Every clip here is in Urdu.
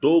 2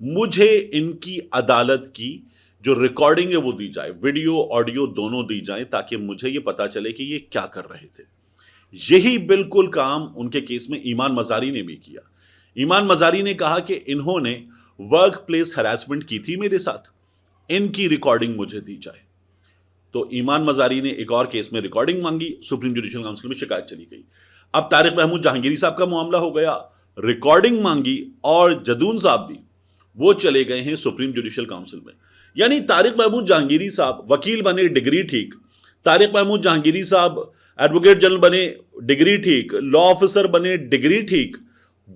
مجھے ان کی عدالت کی جو ریکارڈنگ ہے وہ دی جائے، ویڈیو آڈیو دونوں دی جائیں، تاکہ مجھے یہ پتا چلے کہ یہ کیا کر رہے تھے۔ یہی بالکل کام ان کے کیس میں ایمان مزاری نے بھی کیا۔ ایمان مزاری نے کہا کہ انہوں نے ورک پلیس ہراسمنٹ کی تھی میرے ساتھ، ان کی ریکارڈنگ مجھے دی جائے۔ تو ایمان مزاری نے ایک اور کیس میں ریکارڈنگ مانگی، سپریم جوڈیشل کاؤنسل میں شکایت چلی گئی۔ اب طارق محمود جہانگیری صاحب کا معاملہ ہو گیا، ریکارڈنگ مانگی، اور جدون صاحب بھی وہ چلے گئے ہیں سپریم جوڈیشل کاؤنسل میں۔ یعنی طارق محمود جہانگیری صاحب وکیل بنے ڈگری ٹھیک، طارق محمود جہانگیری صاحب ایڈوکیٹ جنرل بنے ڈگری ٹھیک، لا آفیسر بنے ڈگری ٹھیک،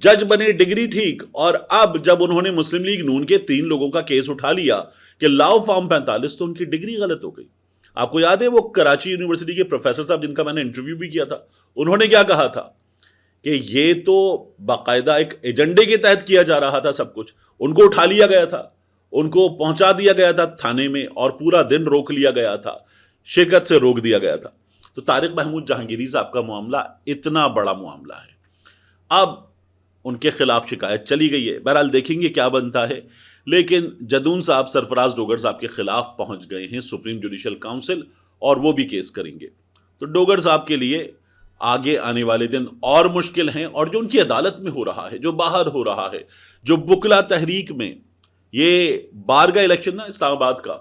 جج بنے ڈگری ٹھیک، اور اب جب انہوں نے مسلم لیگ نون کے 3 لوگوں کا کیس اٹھا لیا کہ لاؤ فارم 45، تو ان کی ڈگری غلط ہو گئی۔ آپ کو یاد ہے وہ کراچی یونیورسٹی کے پروفیسر صاحب جن کا میں نے انٹرویو بھی کیا تھا، انہوں نے کیا کہا تھا کہ یہ تو باقاعدہ ایک ایجنڈے کے تحت کیا جا رہا تھا سب کچھ، ان کو اٹھا لیا گیا تھا، ان کو پہنچا دیا گیا تھا تھانے میں، اور پورا دن روک لیا گیا تھا، شرکت سے روک دیا گیا تھا۔ تو طارق محمود جہانگیری صاحب کا معاملہ اتنا بڑا معاملہ ہے، اب ان کے خلاف شکایت چلی گئی ہے، بہرحال دیکھیں گے کیا بنتا ہے۔ لیکن جدون صاحب سرفراز ڈوگر صاحب کے خلاف پہنچ گئے ہیں سپریم جوڈیشل کاؤنسل، اور وہ بھی کیس کریں گے۔ تو ڈوگر صاحب کے لیے آگے آنے والے دن اور مشکل ہیں، اور جو ان کی عدالت میں ہو رہا ہے، جو باہر ہو رہا ہے، جو بکلا تحریک میں یہ بارگاہ الیکشن نا اسلام آباد کا،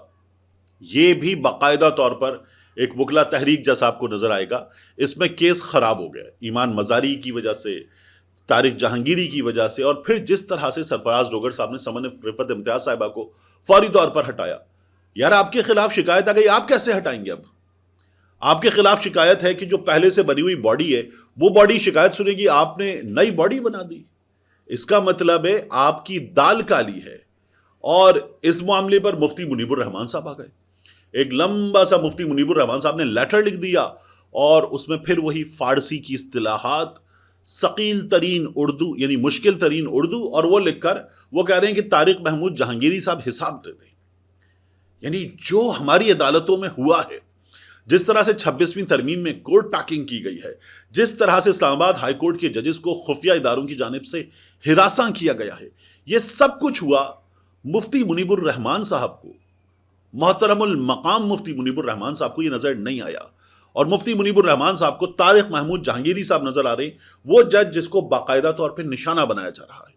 یہ بھی باقاعدہ طور پر ایک بکلا تحریک جیسا آپ کو نظر آئے گا۔ اس میں کیس خراب ہو گیا ایمان مزاری کی وجہ سے، طارق جہانگیری کی وجہ سے، اور پھر جس طرح سے سرفراز ڈوگر صاحب نے سمن رفت امتیاز صاحبہ کو فوری طور پر ہٹایا۔ یار آپ کے خلاف شکایت آ گئی، آپ کیسے ہٹائیں گے؟ اب آپ کے خلاف شکایت ہے کہ جو پہلے سے بنی ہوئی باڈی ہے وہ باڈی شکایت سنے گی، آپ نے نئی باڈی بنا دی، اس کا مطلب ہے آپ کی دال کالی ہے۔ اور اس معاملے پر مفتی منیب الرحمان صاحب آ گئے، ایک لمبا سا مفتی منیب الرحمان صاحب نے لیٹر لکھ دیا، اور اس میں پھر وہی فارسی کی اصطلاحات، ثقیل ترین اردو یعنی مشکل ترین اردو، اور وہ لکھ کر وہ کہہ رہے ہیں کہ طارق محمود جہانگیری صاحب حساب دے دیں۔ یعنی جو ہماری عدالتوں میں ہوا ہے، جس طرح سے 26ویں ترمیم میں کورٹ پیکنگ کی گئی ہے، جس طرح سے اسلام آباد ہائی کورٹ کے ججز کو خفیہ اداروں کی جانب سے ہراساں کیا گیا ہے، یہ سب کچھ ہوا مفتی منیب الرحمان صاحب کو، محترم المقام مفتی منیب الرحمان صاحب کو یہ نظر نہیں آیا، اور مفتی منیب الرحمان صاحب کو طارق محمود جہانگیری صاحب نظر آ رہے ہیں، وہ جج جس کو باقاعدہ طور پہ نشانہ بنایا جا رہا ہے۔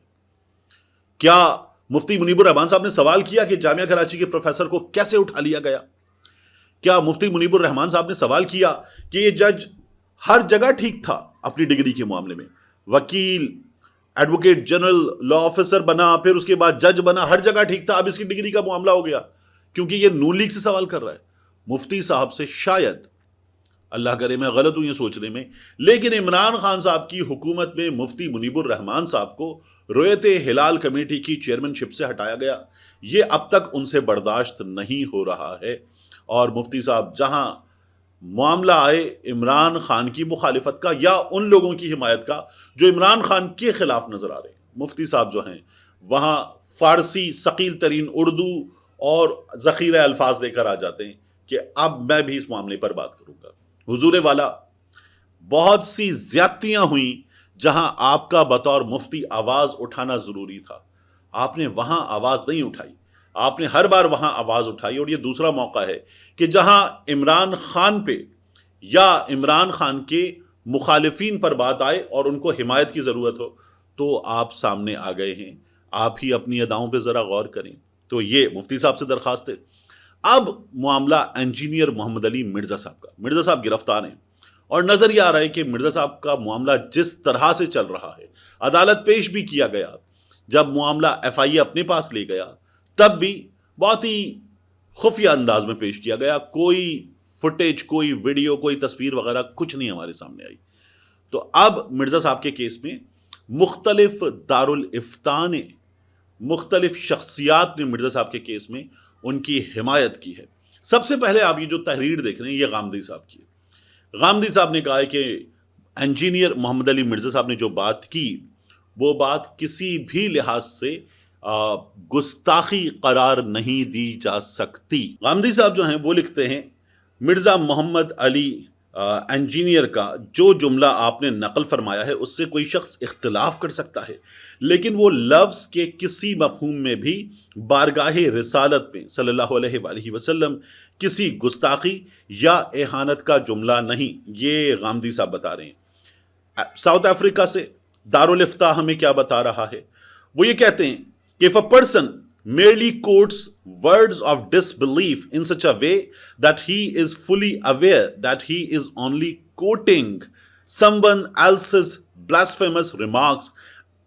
کیا مفتی منیب الرحمان صاحب نے سوال کیا کہ جامعہ کراچی کے پروفیسر کو کیسے اٹھا لیا گیا؟ کیا مفتی منیب الرحمان صاحب نے سوال کیا کہ یہ جج ہر جگہ ٹھیک تھا اپنی ڈگری کے معاملے میں، وکیل، ایڈوکیٹ جنرل، لا آفیسر بنا، پھر اس کے بعد جج بنا، ہر جگہ ٹھیک تھا، اب اس کی ڈگری کا معاملہ ہو گیا کیونکہ یہ نون لیگ سے سوال کر رہا ہے؟ مفتی صاحب سے شاید، اللہ کرے میں غلط ہوں یہ سوچنے میں، لیکن عمران خان صاحب کی حکومت میں مفتی منیب الرحمان صاحب کو رویت ہلال کمیٹی کی چیئرمین شپ سے ہٹایا گیا، یہ اب تک ان سے برداشت نہیں ہو رہا ہے۔ اور مفتی صاحب جہاں معاملہ آئے عمران خان کی مخالفت کا یا ان لوگوں کی حمایت کا جو عمران خان کے خلاف نظر آ رہے ہیں، مفتی صاحب جو ہیں وہاں فارسی ثقیل ترین اردو اور ذخیرہ الفاظ لے کر آ جاتے ہیں کہ اب میں بھی اس معاملے پر بات کروں گا۔ حضور والا، بہت سی زیادتیاں ہوئیں جہاں آپ کا بطور مفتی آواز اٹھانا ضروری تھا، آپ نے وہاں آواز نہیں اٹھائی، آپ نے ہر بار وہاں آواز اٹھائی۔ اور یہ دوسرا موقع ہے کہ جہاں عمران خان پہ یا عمران خان کے مخالفین پر بات آئے اور ان کو حمایت کی ضرورت ہو تو آپ سامنے آ گئے ہیں، آپ ہی اپنی اداؤں پہ ذرا غور کریں۔ تو یہ مفتی صاحب سے درخواست ہے۔ اب معاملہ انجینئر محمد علی مرزا صاحب کا، مرزا صاحب گرفتار ہیں، اور نظر یہ آ رہا ہے کہ مرزا صاحب کا معاملہ جس طرح سے چل رہا ہے، عدالت پیش بھی کیا گیا، جب معاملہ ایف آئی اے اپنے پاس لے گیا تب بھی بہت ہی خفیہ انداز میں پیش کیا گیا، کوئی فوٹیج، کوئی ویڈیو، کوئی تصویر وغیرہ کچھ نہیں ہمارے سامنے آئی۔ تو اب مرزا صاحب کے کیس میں مختلف دارالافتاء نے، مختلف شخصیات نے مرزا صاحب کے کیس میں ان کی حمایت کی ہے۔ سب سے پہلے آپ یہ جو تحریر دیکھ رہے ہیں یہ غامدی صاحب کی ہے۔ غامدی صاحب نے کہا ہے کہ انجینئر محمد علی مرزا صاحب نے جو بات کی وہ بات کسی بھی لحاظ سے گستاخی قرار نہیں دی جا سکتی۔ غامدی صاحب جو ہیں وہ لکھتے ہیں، مرزا محمد علی انجینئر کا جو جملہ آپ نے نقل فرمایا ہے اس سے کوئی شخص اختلاف کر سکتا ہے، لیکن وہ لفظ کے کسی مفہوم میں بھی بارگاہ رسالت میں صلی اللہ علیہ وآلہ وسلم کسی گستاخی یا اہانت کا جملہ نہیں۔ یہ غامدی صاحب بتا رہے ہیں۔ ساؤتھ افریقہ سے دارالفتاح ہمیں کیا بتا رہا ہے؟ وہ یہ کہتے ہیں کہ if a person merely quotes words of disbelief in such a way that he is fully aware that he is only quoting someone else's blasphemous remarks,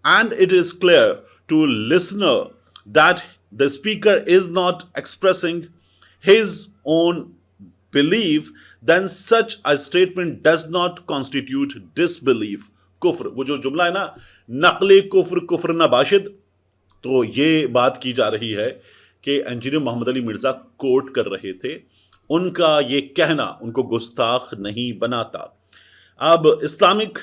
and it is clear to listener that the speaker is not expressing his own belief, then such a statement does not constitute disbelief. کفر، وہ جو جملہ ہے نا، نقل کفر کفر نباشد، تو یہ بات کی جا رہی ہے کہ انجینئر محمد علی مرزا کوٹ کر رہے تھے، ان کا یہ کہنا ان کو گستاخ نہیں بناتا۔ اب اسلامک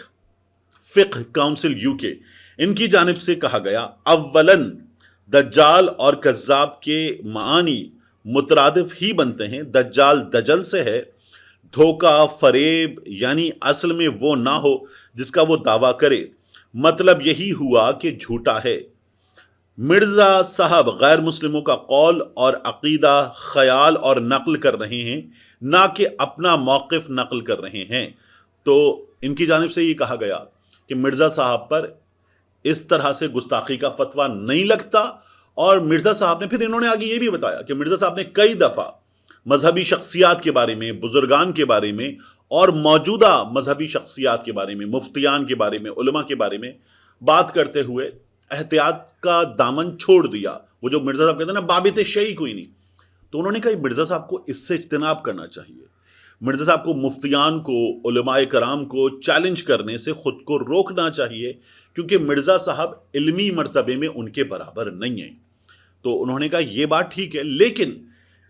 فقہ کاؤنسل UK ان کی جانب سے کہا گیا، اولاً دجال اور کذاب کے معانی مترادف ہی بنتے ہیں۔ دجال دجل سے ہے، دھوکہ فریب، یعنی اصل میں وہ نہ ہو جس کا وہ دعویٰ کرے، مطلب یہی ہوا کہ جھوٹا ہے۔ مرزا صاحب غیر مسلموں کا قول اور عقیدہ خیال اور نقل کر رہے ہیں، نہ کہ اپنا موقف نقل کر رہے ہیں۔ تو ان کی جانب سے یہ کہا گیا کہ مرزا صاحب پر اس طرح سے گستاخی کا فتویٰ نہیں لگتا، اور مرزا صاحب نے پھر انہوں نے آگے یہ بھی بتایا کہ مرزا صاحب نے کئی دفعہ مذہبی شخصیات کے بارے میں، بزرگان کے بارے میں، اور موجودہ مذہبی شخصیات کے بارے میں، مفتیان کے بارے میں، علماء کے بارے میں بات کرتے ہوئے احتیاط کا دامن چھوڑ دیا۔ وہ جو مرزا صاحب کہتے ہیں نا، بابت شیعی کوئی نہیں، تو انہوں نے کہا مرزا صاحب کو اس سے اجتناب کرنا چاہیے۔ مرزا صاحب کو مفتیان کو، علماء کرام کو چیلنج کرنے سے خود کو روکنا چاہیے، کیونکہ مرزا صاحب علمی مرتبے میں ان کے برابر نہیں ہیں۔ تو انہوں نے کہا یہ بات ٹھیک ہے، لیکن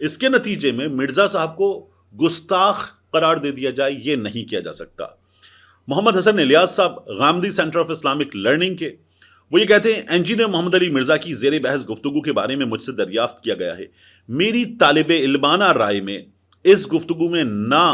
اس کے نتیجے میں مرزا صاحب کو گستاخ قرار دے دیا جائے، یہ نہیں کیا جا سکتا۔ محمد حسن الیاس صاحب Ghamidi centre of Islamic learning کے، وہ یہ کہتے ہیں انجینئر محمد علی مرزا کی زیر بحث گفتگو کے بارے میں مجھ سے دریافت کیا گیا ہے، میری طالب علمانہ رائے میں اس گفتگو میں نہ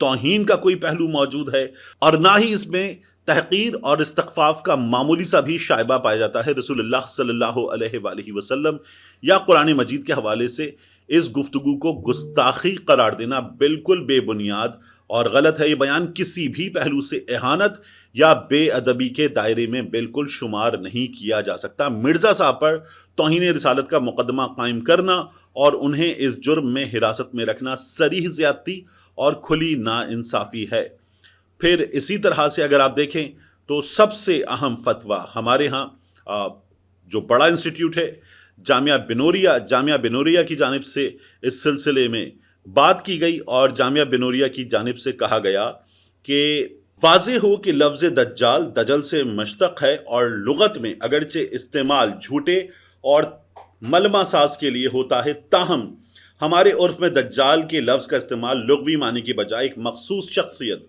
توہین کا کوئی پہلو موجود ہے، اور نہ ہی اس میں تحقیر اور استخفاف کا معمولی سا بھی شائبہ پایا جاتا ہے۔ رسول اللہ صلی اللہ علیہ وآلہ وسلم یا قرآن مجید کے حوالے سے اس گفتگو کو گستاخی قرار دینا بالکل بے بنیاد اور غلط ہے۔ یہ بیان کسی بھی پہلو سے اہانت یا بے ادبی کے دائرے میں بالکل شمار نہیں کیا جا سکتا۔ مرزا صاحب پر توہین رسالت کا مقدمہ قائم کرنا اور انہیں اس جرم میں حراست میں رکھنا صریح زیادتی اور کھلی ناانصافی ہے۔ پھر اسی طرح سے اگر آپ دیکھیں تو سب سے اہم فتویٰ ہمارے ہاں جو بڑا انسٹیٹیوٹ ہے جامعہ بنوریا کی جانب سے اس سلسلے میں بات کی گئی، اور جامعہ بنوریا کی جانب سے کہا گیا کہ واضح ہو کہ لفظ دجال دجل سے مشتق ہے، اور لغت میں اگرچہ استعمال جھوٹے اور ملمہ ساز کے لیے ہوتا ہے، تاہم ہمارے عرف میں دجال کے لفظ کا استعمال لغوی معنی کی بجائے ایک مخصوص شخصیت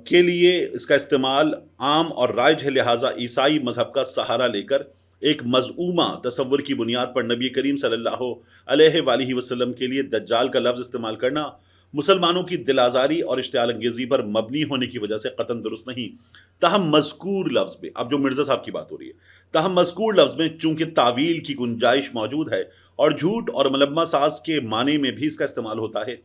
کے لیے اس کا استعمال عام اور رائج ہے، لہٰذا عیسائی مذہب کا سہارا لے کر ایک مزعومہ تصور کی بنیاد پر نبی کریم صلی اللہ علیہ وآلہ وسلم کے لیے دجال کا لفظ استعمال کرنا مسلمانوں کی دل آزاری اور اشتعال انگیزی پر مبنی ہونے کی وجہ سے قطعاً درست نہیں۔ تاہم مذکور لفظ میں، اب جو مرزا صاحب کی بات ہو رہی ہے، تاہم مذکور لفظ میں چونکہ تعویل کی گنجائش موجود ہے اور جھوٹ اور ملمہ ساز کے معنی میں بھی اس کا استعمال ہوتا ہے،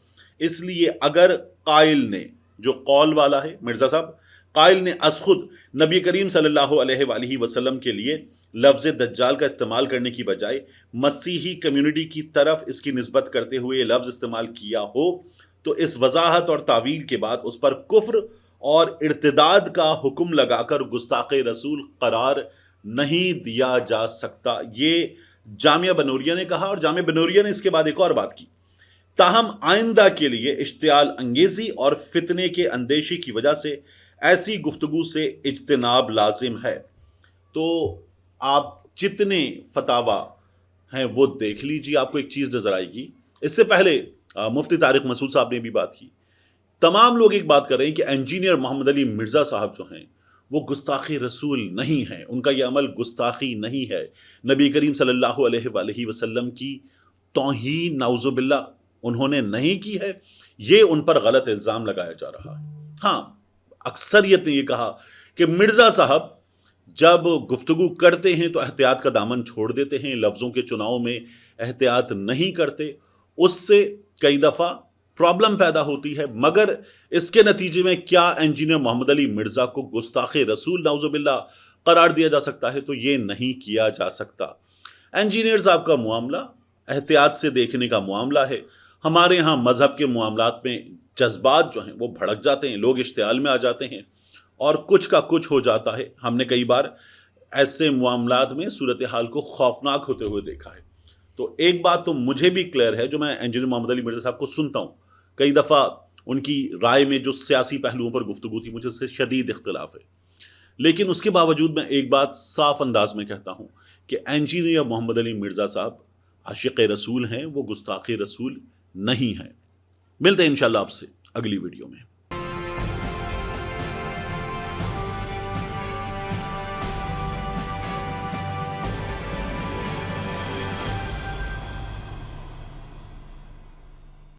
اس لیے اگر قائل نے، جو قول والا ہے مرزا صاحب، قائل نے از خود نبی کریم صلی اللہ علیہ وآلہ وسلم کے لیے لفظ دجال کا استعمال کرنے کی بجائے مسیحی کمیونٹی کی طرف اس کی نسبت کرتے ہوئے یہ لفظ استعمال کیا ہو، تو اس وضاحت اور تعویل کے بعد اس پر کفر اور ارتداد کا حکم لگا کر گستاخ رسول قرار نہیں دیا جا سکتا۔ یہ جامعہ بنوریا نے کہا، اور جامعہ بنوریا نے اس کے بعد ایک اور بات کی، تاہم آئندہ کے لیے اشتعال انگیزی اور فتنے کے اندیشی کی وجہ سے ایسی گفتگو سے اجتناب لازم ہے۔ تو آپ جتنے فتاویٰ ہیں وہ دیکھ لیجیے، آپ کو ایک چیز نظر آئے گی۔ اس سے پہلے مفتی طارق مسعود صاحب نے بھی بات کی، تمام لوگ ایک بات کر رہے ہیں کہ انجینئر محمد علی مرزا صاحب جو ہیں وہ گستاخی رسول نہیں ہیں، ان کا یہ عمل گستاخی نہیں ہے، نبی کریم صلی اللہ علیہ وآلہ وسلم کی توہین نعوذ باللہ انہوں نے نہیں کی ہے، یہ ان پر غلط الزام لگایا جا رہا ہے۔ ہاں، اکثریت نے یہ کہا کہ مرزا صاحب جب گفتگو کرتے ہیں تو احتیاط کا دامن چھوڑ دیتے ہیں، لفظوں کے چناؤ میں احتیاط نہیں کرتے، اس سے کئی دفعہ پرابلم پیدا ہوتی ہے، مگر اس کے نتیجے میں کیا انجینئر محمد علی مرزا کو گستاخ رسول نعوذ باللہ قرار دیا جا سکتا ہے؟ تو یہ نہیں کیا جا سکتا۔ انجینئر صاحب کا معاملہ احتیاط سے دیکھنے کا معاملہ ہے۔ ہمارے ہاں مذہب کے معاملات میں جذبات جو ہیں وہ بھڑک جاتے ہیں، لوگ اشتعال میں آ جاتے ہیں اور کچھ کا کچھ ہو جاتا ہے۔ ہم نے کئی بار ایسے معاملات میں صورتحال کو خوفناک ہوتے ہوئے دیکھا ہے۔ تو ایک بات تو مجھے بھی کلیئر ہے، جو میں انجینئر محمد علی مرزا صاحب کو سنتا ہوں، کئی دفعہ ان کی رائے میں جو سیاسی پہلوؤں پر گفتگو تھی مجھے اس سے شدید اختلاف ہے، لیکن اس کے باوجود میں ایک بات صاف انداز میں کہتا ہوں کہ انجینئر محمد علی مرزا صاحب عاشق رسول ہیں، وہ گستاخ رسول نہیں ہیں۔ ملتے ہیں انشاءاللہ آپ سے اگلی ویڈیو میں۔